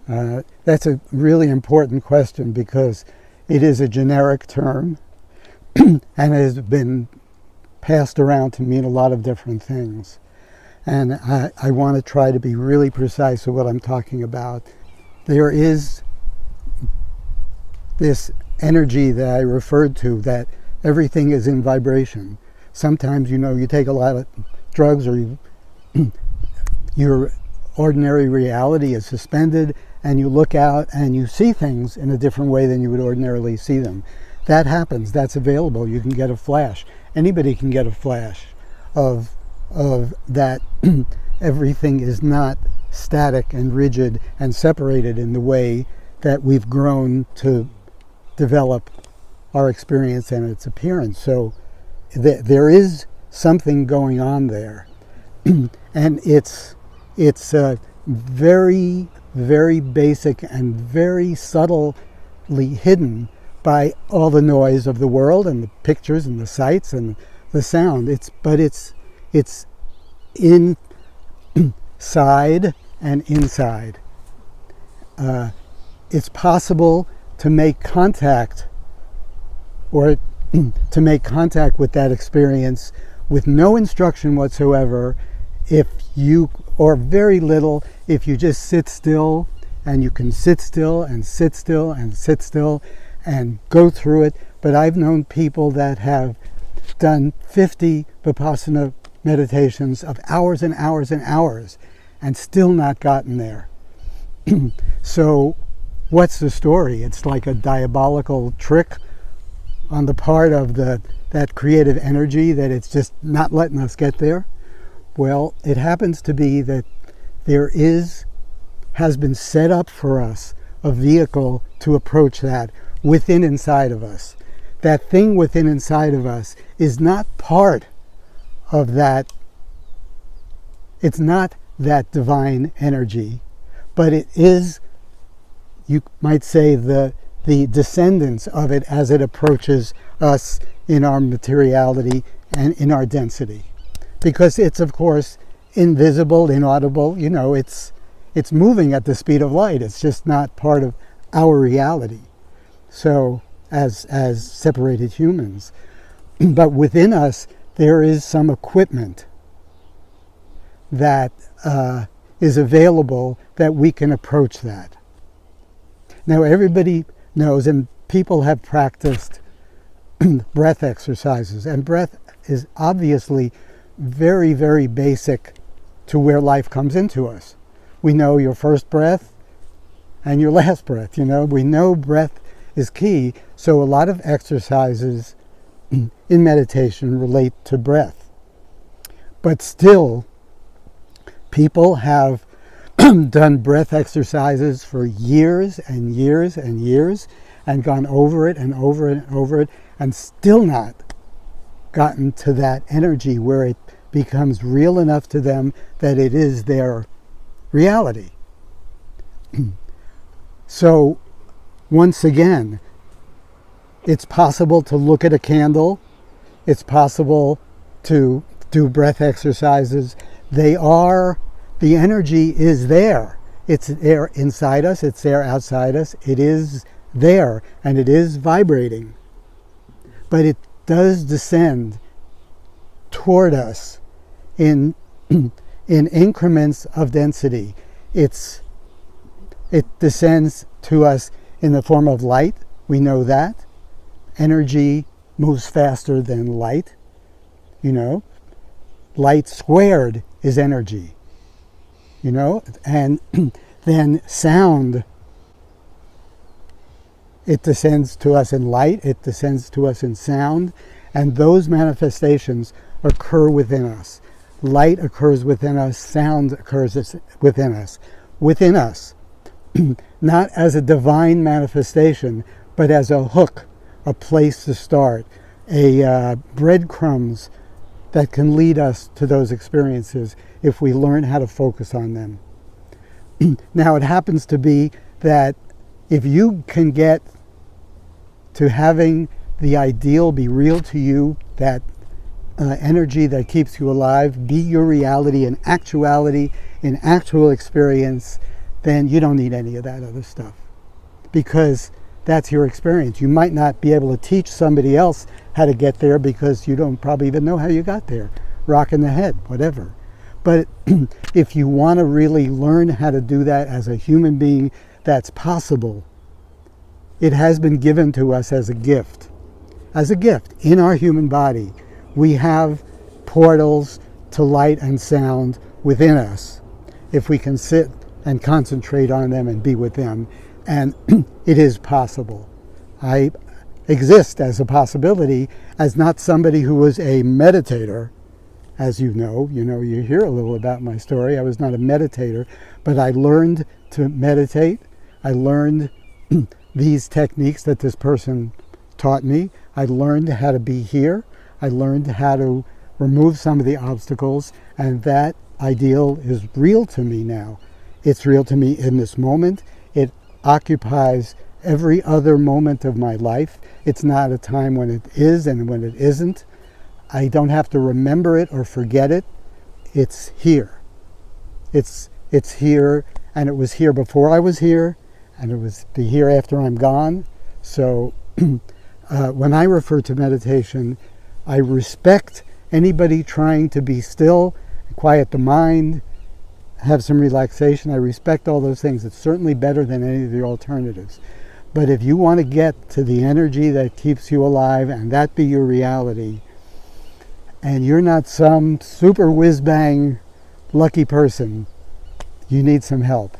That's a really important question because it is a generic term and has been passed around to mean a lot of different things. And I want to try to be really precise with what I'm talking about. There is this energy that I referred to, that everything is in vibration. Sometimes, you take a lot of drugs, or your ordinary reality is suspended, and you look out and you see things in a different way than you would ordinarily see them. That happens. That's available. You can get a flash. Anybody can get a flash of that. Everything is not static and rigid and separated in the way that we've grown to develop our experience and its appearance. So there is something going on there, and it's very, very basic and very subtly hidden by all the noise of the world and the pictures and the sights and the sound. But it's inside and inside. It's possible to make contact, or to make contact with that experience with no instruction whatsoever, or very little, if you just sit still, and you can sit still and sit still and sit still and go through it. But I've known people that have done 50 Vipassana meditations of hours and hours and hours and still not gotten there. So what's the story? It's like a diabolical trick on the part of that creative energy, that it's just not letting us get there. Well, it happens to be that there has been set up for us a vehicle to approach that within inside of us. That thing within inside of us is not part of that. It's not that divine energy, but it is, you might say, the descendants of it as it approaches us in our materiality and in our density. Because it's, of course, invisible, inaudible, it's moving at the speed of light. It's just not part of our reality. So, as separated humans. But within us, there is some equipment that is available that we can approach that. Now, everybody knows, and people have practiced breath exercises, and breath is obviously very, very basic to where life comes into us. We know your first breath and your last breath, we know breath is key. So a lot of exercises in meditation relate to breath. But still, people have done breath exercises for years and years and years, and gone over it and over it and over it, and still not gotten to that energy where it becomes real enough to them that it is their reality. So, once again, it's possible to look at a candle. It's possible to do breath exercises. The energy is there. It's there inside us. It's there outside us. It is there, and it is vibrating. But it does descend toward us in increments of density. It descends to us in the form of light. We know that. Energy moves faster than light. Light squared is energy. And then sound, it descends to us in light, it descends to us in sound, and those manifestations occur within us. Light occurs within us, sound occurs within us. Within us. Not as a divine manifestation, but as a hook, a place to start, breadcrumbs that can lead us to those experiences if we learn how to focus on them. Now, it happens to be that if you can get to having the ideal be real to you, that energy that keeps you alive, be your reality in actuality, in actual experience, then you don't need any of that other stuff, because that's your experience. You might not be able to teach somebody else how to get there because you don't probably even know how you got there. Rock in the head, whatever. But if you want to really learn how to do that as a human being, that's possible. It has been given to us as a gift. As a gift in our human body, we have portals to light and sound within us if we can sit and concentrate on them and be with them. And it is possible. I exist as a possibility, as not somebody who was a meditator. As you hear a little about my story. I was not a meditator, but I learned to meditate. I learned these techniques that this person taught me. I learned how to be here. I learned how to remove some of the obstacles, and that ideal is real to me now. It's real to me in this moment. It occupies every other moment of my life. It's not a time when it is and when it isn't. I don't have to remember it or forget it. It's here. It's here, and it was here before I was here, and it was be here after I'm gone. So when I refer to meditation, I respect anybody trying to be still, quiet the mind, have some relaxation. I respect all those things. It's certainly better than any of the alternatives. But if you want to get to the energy that keeps you alive and that be your reality, and you're not some super whiz-bang lucky person, you need some help.